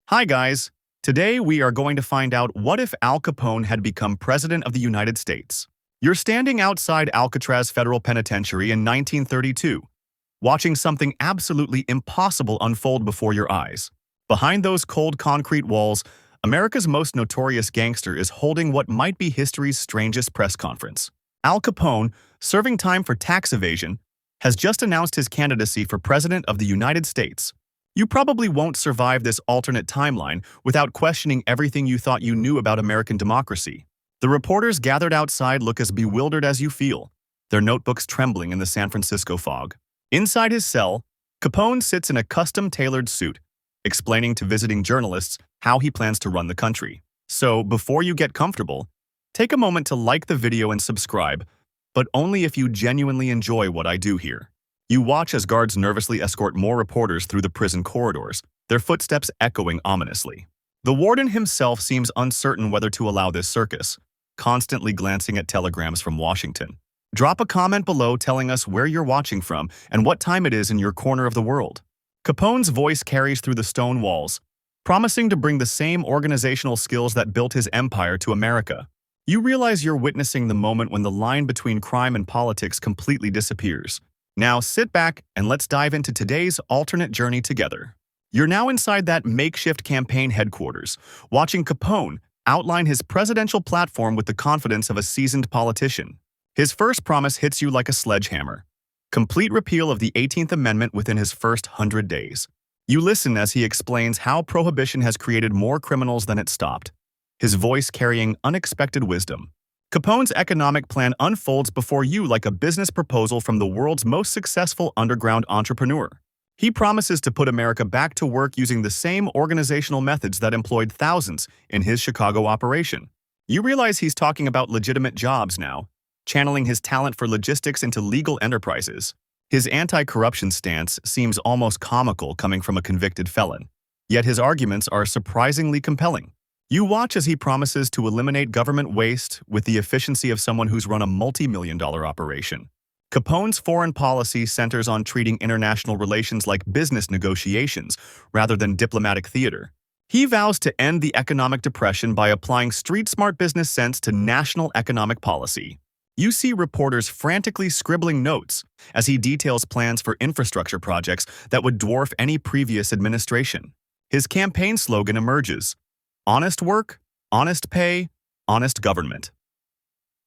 Hi guys, today we are going to find out what if Al Capone had become President of the United States. You're standing outside Alcatraz Federal Penitentiary in 1932, watching something absolutely impossible unfold before your eyes. Behind those cold concrete walls, America's most notorious gangster is holding what might be history's strangest press conference. Al Capone, serving time for tax evasion, has just announced his candidacy for President of the United States. You probably won't survive this alternate timeline without questioning everything you thought you knew about American democracy. The reporters gathered outside look as bewildered as you feel, their notebooks trembling in the San Francisco fog. Inside his cell, Capone sits in a custom-tailored suit, explaining to visiting journalists how he plans to run the country. So, before you get comfortable, take a moment to like the video and subscribe, but only if you genuinely enjoy what I do here. You watch as guards nervously escort more reporters through the prison corridors, their footsteps echoing ominously. The warden himself seems uncertain whether to allow this circus, constantly glancing at telegrams from Washington. Drop a comment below telling us where you're watching from and what time it is in your corner of the world. Capone's voice carries through the stone walls, promising to bring the same organizational skills that built his empire to America. You realize you're witnessing the moment when the line between crime and politics completely disappears. Now sit back and let's dive into today's alternate journey together. You're now inside that makeshift campaign headquarters, watching Capone outline his presidential platform with the confidence of a seasoned politician. His first promise hits you like a sledgehammer: complete repeal of the 18th Amendment within his first 100 days. You listen as he explains how prohibition has created more criminals than it stopped, his voice carrying unexpected wisdom. Capone's economic plan unfolds before you like a business proposal from the world's most successful underground entrepreneur. He promises to put America back to work using the same organizational methods that employed thousands in his Chicago operation. You realize he's talking about legitimate jobs now, channeling his talent for logistics into legal enterprises. His anti-corruption stance seems almost comical coming from a convicted felon, yet his arguments are surprisingly compelling. You watch as he promises to eliminate government waste with the efficiency of someone who's run a multi-million-dollar operation. Capone's foreign policy centers on treating international relations like business negotiations rather than diplomatic theater. He vows to end the economic depression by applying street-smart business sense to national economic policy. You see reporters frantically scribbling notes as he details plans for infrastructure projects that would dwarf any previous administration. His campaign slogan emerges: honest work, honest pay, honest government.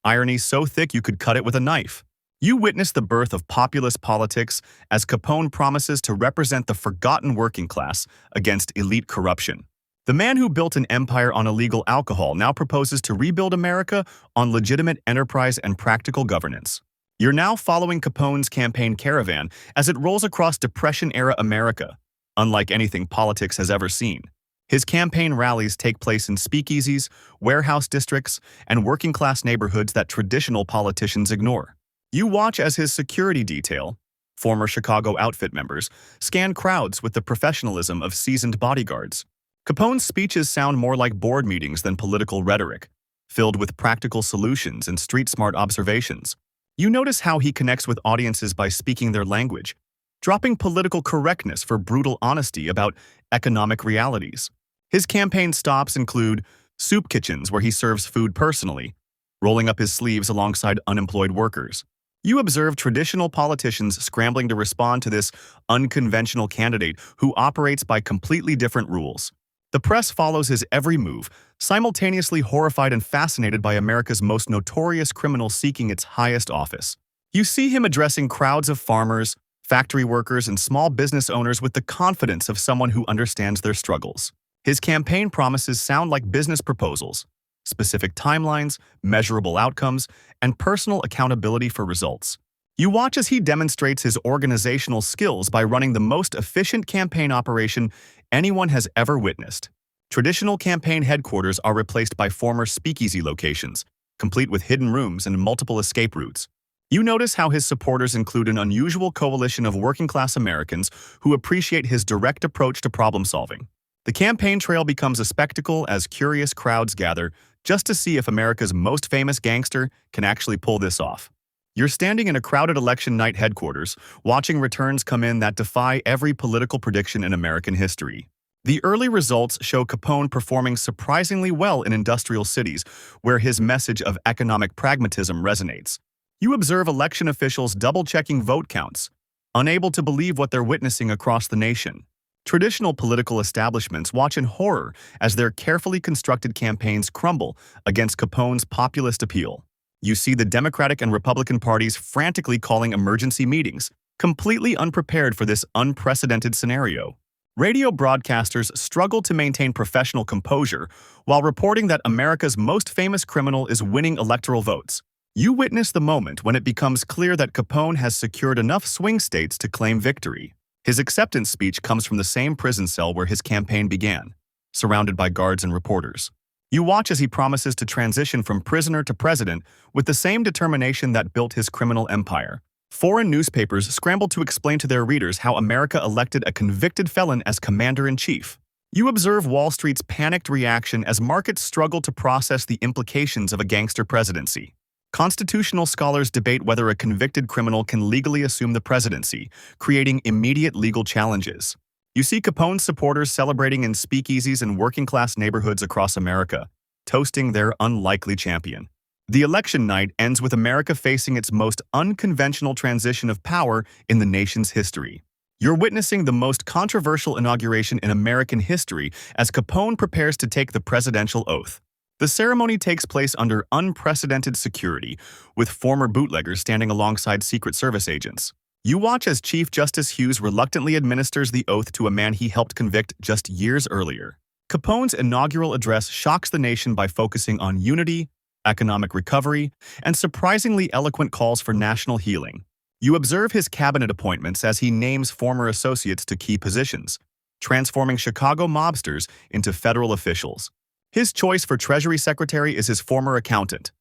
Irony so thick you could cut it with a knife. You witness the birth of populist politics as Capone promises to represent the forgotten working class against elite corruption. The man who built an empire on illegal alcohol now proposes to rebuild America on legitimate enterprise and practical governance. You're now following Capone's campaign caravan as it rolls across Depression-era America, unlike anything politics has ever seen. His campaign rallies take place in speakeasies, warehouse districts, and working-class neighborhoods that traditional politicians ignore. You watch as his security detail, former Chicago outfit members, scan crowds with the professionalism of seasoned bodyguards. Capone's speeches sound more like board meetings than political rhetoric, filled with practical solutions and street-smart observations. You notice how he connects with audiences by speaking their language, dropping political correctness for brutal honesty about economic realities. His campaign stops include soup kitchens where he serves food personally, rolling up his sleeves alongside unemployed workers. You observe traditional politicians scrambling to respond to this unconventional candidate who operates by completely different rules. The press follows his every move, simultaneously horrified and fascinated by America's most notorious criminal seeking its highest office. You see him addressing crowds of farmers, factory workers, and small business owners with the confidence of someone who understands their struggles. His campaign promises sound like business proposals: specific timelines, measurable outcomes, and personal accountability for results. You watch as he demonstrates his organizational skills by running the most efficient campaign operation anyone has ever witnessed. Traditional campaign headquarters are replaced by former speakeasy locations, complete with hidden rooms and multiple escape routes. You notice how his supporters include an unusual coalition of working-class Americans who appreciate his direct approach to problem-solving. The campaign trail becomes a spectacle as curious crowds gather just to see if America's most famous gangster can actually pull this off. You're standing in a crowded election night headquarters, watching returns come in that defy every political prediction in American history. The early results show Capone performing surprisingly well in industrial cities, where his message of economic pragmatism resonates. You observe election officials double-checking vote counts, unable to believe what they're witnessing across the nation. Traditional political establishments watch in horror as their carefully constructed campaigns crumble against Capone's populist appeal. You see the Democratic and Republican parties frantically calling emergency meetings, completely unprepared for this unprecedented scenario. Radio broadcasters struggle to maintain professional composure while reporting that America's most famous criminal is winning electoral votes. You witness the moment when it becomes clear that Capone has secured enough swing states to claim victory. His acceptance speech comes from the same prison cell where his campaign began, surrounded by guards and reporters. You watch as he promises to transition from prisoner to president with the same determination that built his criminal empire. Foreign newspapers scramble to explain to their readers how America elected a convicted felon as commander-in-chief. You observe Wall Street's panicked reaction as markets struggle to process the implications of a gangster presidency. Constitutional scholars debate whether a convicted criminal can legally assume the presidency, creating immediate legal challenges. You see Capone's supporters celebrating in speakeasies and working-class neighborhoods across America, toasting their unlikely champion. The election night ends with America facing its most unconventional transition of power in the nation's history. You're witnessing the most controversial inauguration in American history as Capone prepares to take the presidential oath. The ceremony takes place under unprecedented security, with former bootleggers standing alongside Secret Service agents. You watch as Chief Justice Hughes reluctantly administers the oath to a man he helped convict just years earlier. Capone's inaugural address shocks the nation by focusing on unity, economic recovery, and surprisingly eloquent calls for national healing. You observe his cabinet appointments as he names former associates to key positions, transforming Chicago mobsters into federal officials. His choice for Treasury Secretary is his former accountant,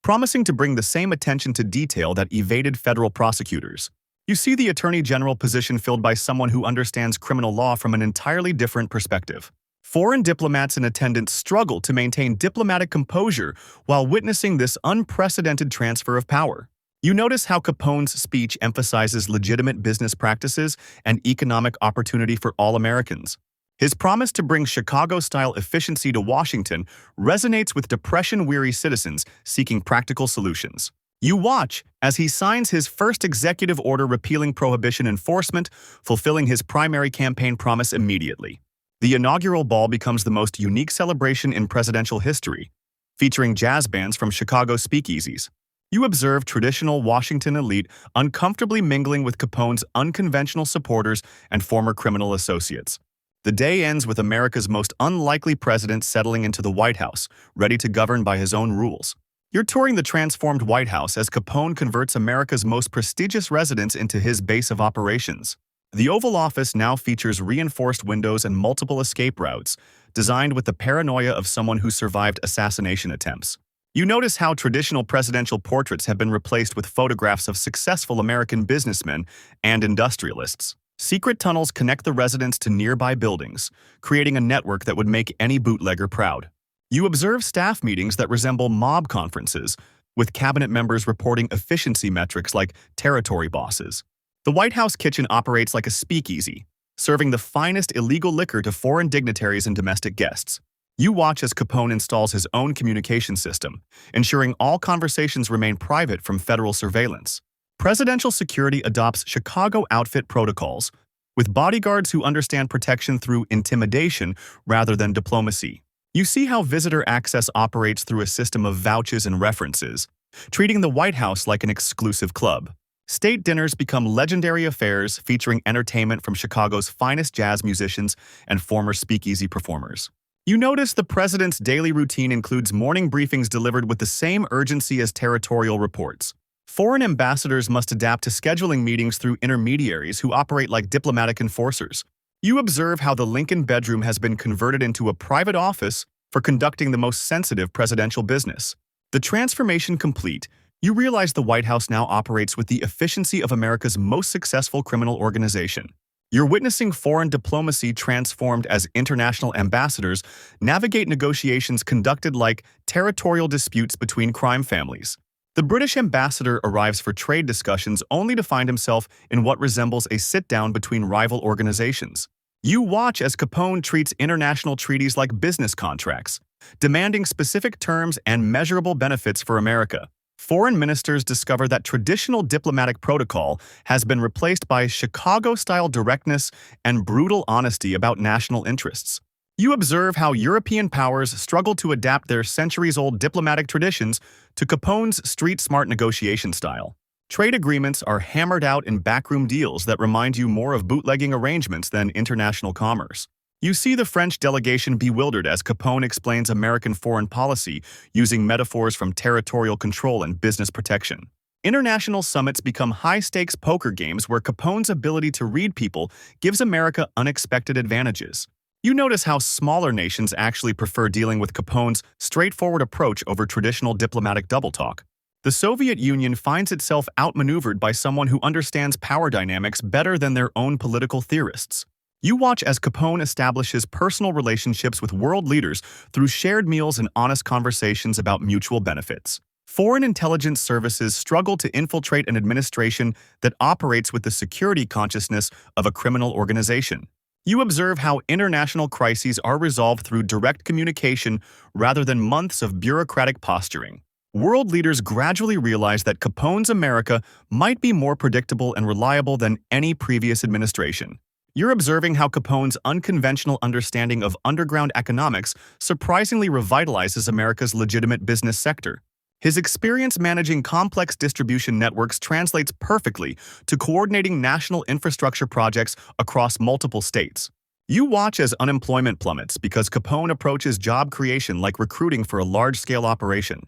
promising to bring the same attention to detail that evaded federal prosecutors. You see the Attorney General position filled by someone who understands criminal law from an entirely different perspective. Foreign diplomats in attendance struggle to maintain diplomatic composure while witnessing this unprecedented transfer of power. You notice how Capone's speech emphasizes legitimate business practices and economic opportunity for all Americans. His promise to bring Chicago-style efficiency to Washington resonates with depression-weary citizens seeking practical solutions. You watch as he signs his first executive order repealing prohibition enforcement, fulfilling his primary campaign promise immediately. The inaugural ball becomes the most unique celebration in presidential history, featuring jazz bands from Chicago speakeasies. You observe traditional Washington elite uncomfortably mingling with Capone's unconventional supporters and former criminal associates. The day ends with America's most unlikely president settling into the White House, ready to govern by his own rules. You're touring the transformed White House as Capone converts America's most prestigious residence into his base of operations. The Oval Office now features reinforced windows and multiple escape routes, designed with the paranoia of someone who survived assassination attempts. You notice how traditional presidential portraits have been replaced with photographs of successful American businessmen and industrialists. Secret tunnels connect the residence to nearby buildings, creating a network that would make any bootlegger proud. You observe staff meetings that resemble mob conferences, with cabinet members reporting efficiency metrics like territory bosses. The White House kitchen operates like a speakeasy, serving the finest illegal liquor to foreign dignitaries and domestic guests. You watch as Capone installs his own communication system, ensuring all conversations remain private from federal surveillance. Presidential security adopts Chicago outfit protocols, with bodyguards who understand protection through intimidation rather than diplomacy. You see how visitor access operates through a system of vouchers and references, treating the White House like an exclusive club. State dinners become legendary affairs featuring entertainment from Chicago's finest jazz musicians and former speakeasy performers. You notice the president's daily routine includes morning briefings delivered with the same urgency as territorial reports. Foreign ambassadors must adapt to scheduling meetings through intermediaries who operate like diplomatic enforcers. You observe how the Lincoln bedroom has been converted into a private office for conducting the most sensitive presidential business. The transformation complete, you realize the White House now operates with the efficiency of America's most successful criminal organization. You're witnessing foreign diplomacy transformed as international ambassadors navigate negotiations conducted like territorial disputes between crime families. The British ambassador arrives for trade discussions only to find himself in what resembles a sit-down between rival organizations. You watch as Capone treats international treaties like business contracts, demanding specific terms and measurable benefits for America. Foreign ministers discover that traditional diplomatic protocol has been replaced by Chicago-style directness and brutal honesty about national interests. You observe how European powers struggle to adapt their centuries-old diplomatic traditions to Capone's street-smart negotiation style. Trade agreements are hammered out in backroom deals that remind you more of bootlegging arrangements than international commerce. You see the French delegation bewildered as Capone explains American foreign policy using metaphors from territorial control and business protection. International summits become high-stakes poker games where Capone's ability to read people gives America unexpected advantages. You notice how smaller nations actually prefer dealing with Capone's straightforward approach over traditional diplomatic double-talk. The Soviet Union finds itself outmaneuvered by someone who understands power dynamics better than their own political theorists. You watch as Capone establishes personal relationships with world leaders through shared meals and honest conversations about mutual benefits. Foreign intelligence services struggle to infiltrate an administration that operates with the security consciousness of a criminal organization. You observe how international crises are resolved through direct communication rather than months of bureaucratic posturing. World leaders gradually realize that Capone's America might be more predictable and reliable than any previous administration. You're observing how Capone's unconventional understanding of underground economics surprisingly revitalizes America's legitimate business sector. His experience managing complex distribution networks translates perfectly to coordinating national infrastructure projects across multiple states. You watch as unemployment plummets because Capone approaches job creation like recruiting for a large-scale operation.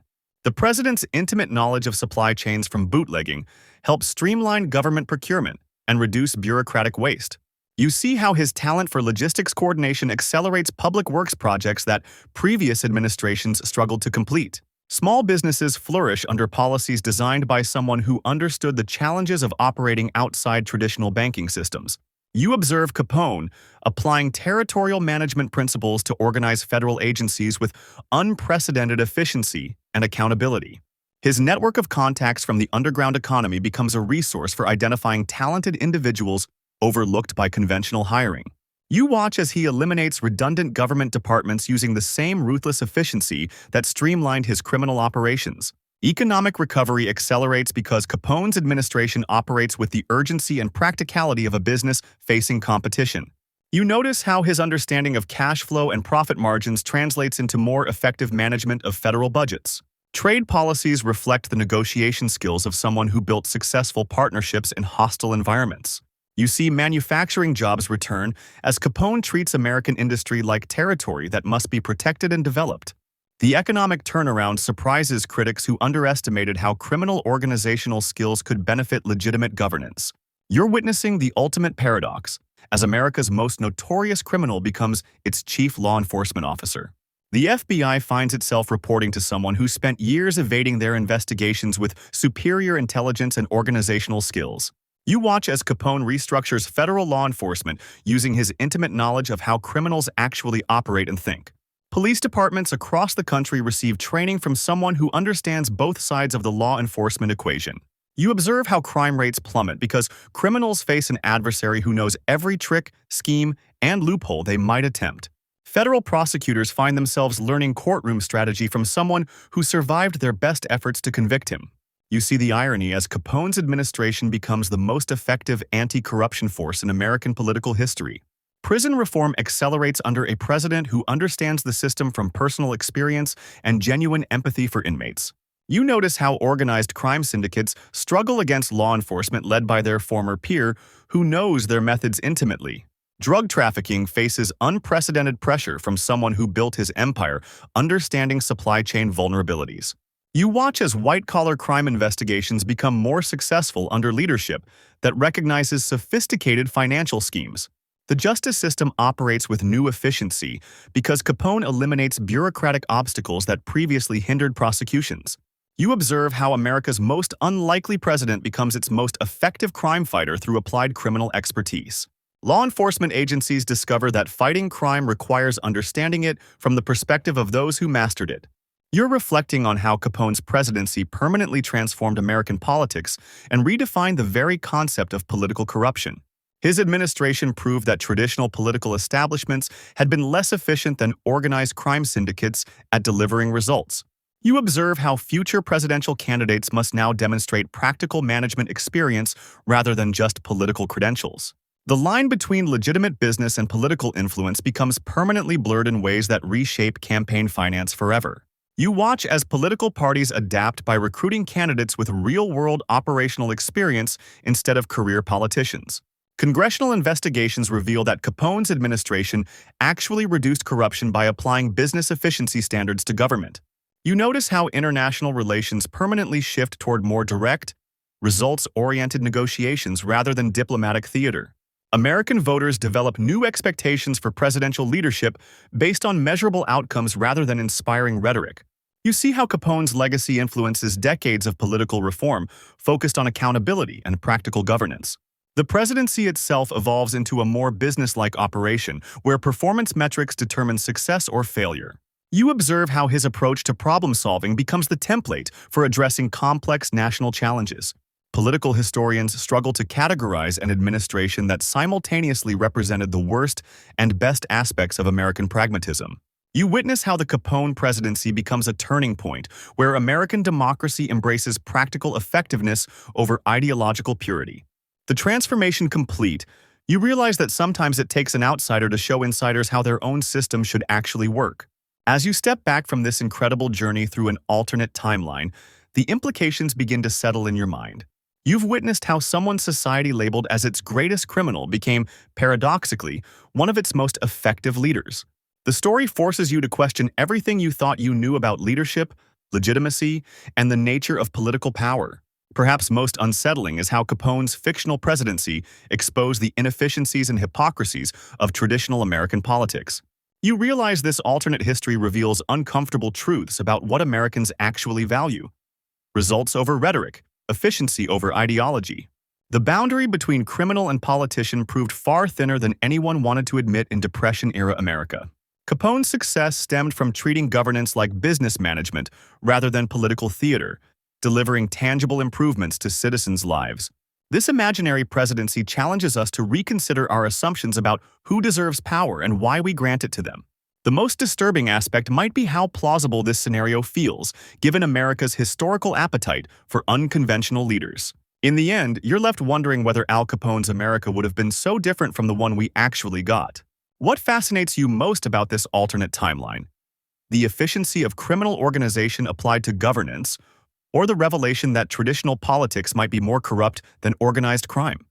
The president's intimate knowledge of supply chains from bootlegging helps streamline government procurement and reduce bureaucratic waste. You see how his talent for logistics coordination accelerates public works projects that previous administrations struggled to complete. Small businesses flourish under policies designed by someone who understood the challenges of operating outside traditional banking systems. You observe Capone applying territorial management principles to organize federal agencies with unprecedented efficiency and accountability. His network of contacts from the underground economy becomes a resource for identifying talented individuals overlooked by conventional hiring. You watch as he eliminates redundant government departments using the same ruthless efficiency that streamlined his criminal operations. Economic recovery accelerates because Capone's administration operates with the urgency and practicality of a business facing competition. You notice how his understanding of cash flow and profit margins translates into more effective management of federal budgets. Trade policies reflect the negotiation skills of someone who built successful partnerships in hostile environments. You see manufacturing jobs return as Capone treats American industry like territory that must be protected and developed. The economic turnaround surprises critics who underestimated how criminal organizational skills could benefit legitimate governance. You're witnessing the ultimate paradox, as America's most notorious criminal becomes its chief law enforcement officer. The FBI finds itself reporting to someone who spent years evading their investigations with superior intelligence and organizational skills. You watch as Capone restructures federal law enforcement using his intimate knowledge of how criminals actually operate and think. Police departments across the country receive training from someone who understands both sides of the law enforcement equation. You observe how crime rates plummet because criminals face an adversary who knows every trick, scheme, and loophole they might attempt. Federal prosecutors find themselves learning courtroom strategy from someone who survived their best efforts to convict him. You see the irony as Capone's administration becomes the most effective anti-corruption force in American political history. Prison reform accelerates under a president who understands the system from personal experience and genuine empathy for inmates. You notice how organized crime syndicates struggle against law enforcement led by their former peer who knows their methods intimately. Drug trafficking faces unprecedented pressure from someone who built his empire understanding supply chain vulnerabilities. You watch as white-collar crime investigations become more successful under leadership that recognizes sophisticated financial schemes. The justice system operates with new efficiency because Capone eliminates bureaucratic obstacles that previously hindered prosecutions. You observe how America's most unlikely president becomes its most effective crime fighter through applied criminal expertise. Law enforcement agencies discover that fighting crime requires understanding it from the perspective of those who mastered it. You're reflecting on how Capone's presidency permanently transformed American politics and redefined the very concept of political corruption. His administration proved that traditional political establishments had been less efficient than organized crime syndicates at delivering results. You observe how future presidential candidates must now demonstrate practical management experience rather than just political credentials. The line between legitimate business and political influence becomes permanently blurred in ways that reshape campaign finance forever. You watch as political parties adapt by recruiting candidates with real-world operational experience instead of career politicians. Congressional investigations reveal that Capone's administration actually reduced corruption by applying business efficiency standards to government. You notice how international relations permanently shift toward more direct, results-oriented negotiations rather than diplomatic theater. American voters develop new expectations for presidential leadership based on measurable outcomes rather than inspiring rhetoric. You see how Capone's legacy influences decades of political reform focused on accountability and practical governance. The presidency itself evolves into a more business-like operation where performance metrics determine success or failure. You observe how his approach to problem-solving becomes the template for addressing complex national challenges. Political historians struggle to categorize an administration that simultaneously represented the worst and best aspects of American pragmatism. You witness how the Capone presidency becomes a turning point where American democracy embraces practical effectiveness over ideological purity. The transformation complete, you realize that sometimes it takes an outsider to show insiders how their own system should actually work. As you step back from this incredible journey through an alternate timeline, the implications begin to settle in your mind. You've witnessed how someone society labeled as its greatest criminal became, paradoxically, one of its most effective leaders. The story forces you to question everything you thought you knew about leadership, legitimacy, and the nature of political power. Perhaps most unsettling is how Capone's fictional presidency exposed the inefficiencies and hypocrisies of traditional American politics. You realize this alternate history reveals uncomfortable truths about what Americans actually value: results over rhetoric, efficiency over ideology. The boundary between criminal and politician proved far thinner than anyone wanted to admit in Depression-era America. Capone's success stemmed from treating governance like business management rather than political theater, delivering tangible improvements to citizens' lives. This imaginary presidency challenges us to reconsider our assumptions about who deserves power and why we grant it to them. The most disturbing aspect might be how plausible this scenario feels, given America's historical appetite for unconventional leaders. In the end, you're left wondering whether Al Capone's America would have been so different from the one we actually got. What fascinates you most about this alternate timeline? The efficiency of criminal organization applied to governance, or the revelation that traditional politics might be more corrupt than organized crime?